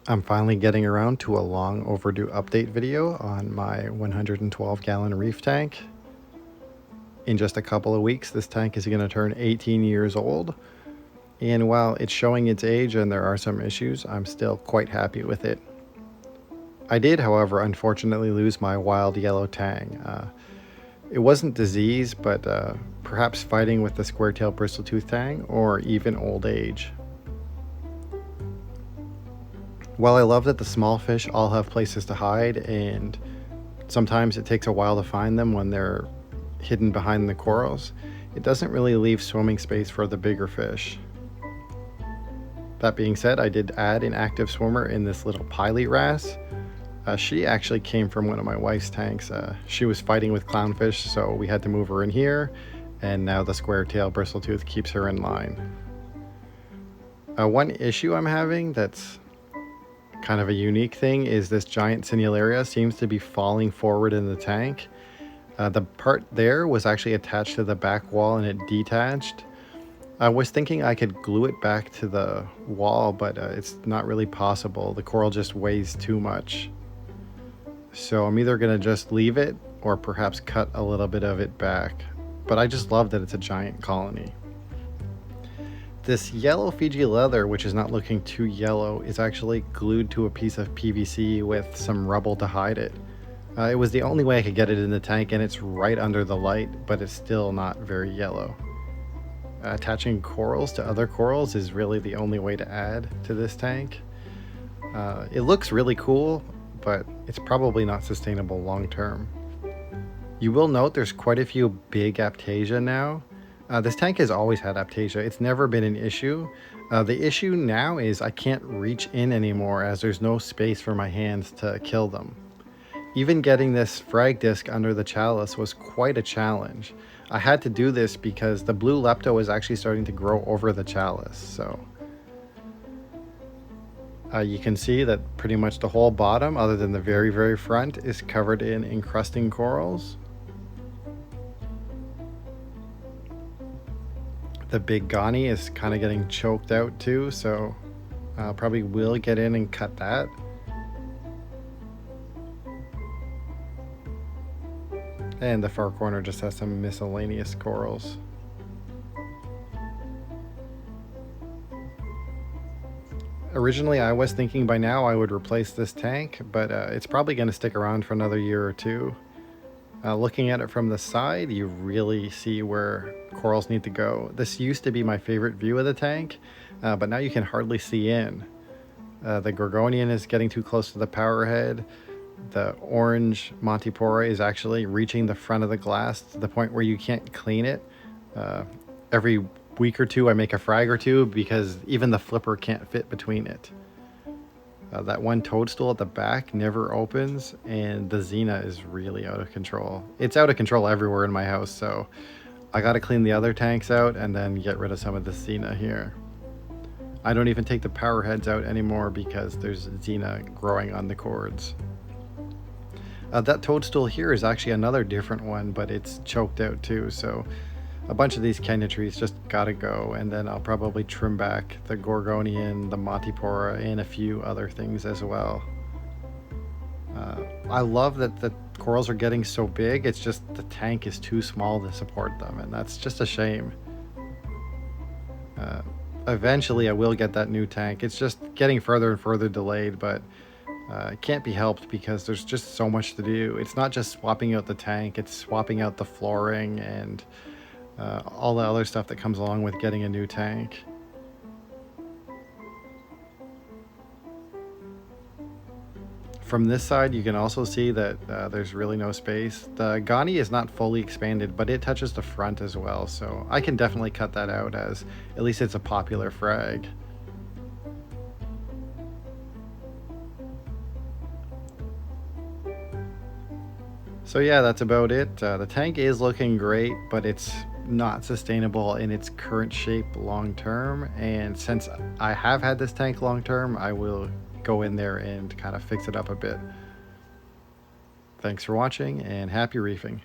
I'm finally getting around to a long overdue update video on my 112 gallon reef tank. In just a couple of weeks, this tank is going to turn 18 years old. And while it's showing its age and there are some issues, I'm still quite happy with it. I did, however, unfortunately lose my wild yellow tang. It wasn't disease, but perhaps fighting with the square-tailed bristletooth tang or even old age. While I love that the small fish all have places to hide, and sometimes it takes a while to find them when they're hidden behind the corals, it doesn't really leave swimming space for the bigger fish. That being said, I did add an active swimmer in this little pilot wrasse. She actually came from one of my wife's tanks. She was fighting with clownfish, so we had to move her in here, and now the square-tailed bristletooth keeps her in line. One issue I'm having that's kind of a unique thing is this giant Signalaria seems to be falling forward in the tank. The part there was actually attached to the back wall and it detached. I was thinking I could glue it back to the wall, but it's not really possible. The coral just weighs too much. So I'm either going to just leave it or perhaps cut a little bit of it back. But I just love that it's a giant colony. This yellow Fiji leather, which is not looking too yellow, is actually glued to a piece of PVC with some rubble to hide it. It was the only way I could get it in the tank, and it's right under the light, but it's still not very yellow. Attaching corals to other corals is really the only way to add to this tank. It looks really cool, but it's probably not sustainable long term. You will note there's quite a few big Aiptasia now. This tank has always had Aiptasia. It's never been an issue. The issue now is I can't reach in anymore as there's no space for my hands to kill them. Even getting this frag disc under the chalice was quite a challenge. I had to do this because the blue lepto is actually starting to grow over the chalice. So you can see that pretty much the whole bottom, other than the very, very front, is covered in encrusting corals. The big Gani is kind of getting choked out too, so I'll probably will get in and cut that. And the far corner just has some miscellaneous corals. Originally I was thinking by now I would replace this tank, but it's probably going to stick around for another year or two. Looking at it from the side, you really see where corals need to go. This used to be my favorite view of the tank, but now you can hardly see in. The Gorgonian is getting too close to the power head. The orange Montipora is actually reaching the front of the glass to the point where you can't clean it. Every week or two I make a frag or two because even the flipper can't fit between it. That one toadstool at the back never opens, and the Xena is really out of control. It's out of control everywhere in my house, so I gotta clean the other tanks out and then get rid of some of the Xena here. I don't even take the power heads out anymore because there's Xena growing on the cords. That toadstool here is actually another different one, but it's choked out too, so a bunch of these Kenya trees just gotta go, and then I'll probably trim back the Gorgonian, the Montipora, and a few other things as well. I love that the corals are getting so big, it's just the tank is too small to support them, and that's just a shame. Eventually I will get that new tank. It's just getting further and further delayed, but it can't be helped because there's just so much to do. It's not just swapping out the tank, it's swapping out the flooring and all the other stuff that comes along with getting a new tank. From this side you can also see that there's really no space. The Gani is not fully expanded, but it touches the front as well, so I can definitely cut that out as at least it's a popular frag. So yeah, that's about it. The tank is looking great, but it's not sustainable in its current shape long term, and since I have had this tank long term, I will go in there and kind of fix it up a bit. Thanks for watching and happy reefing.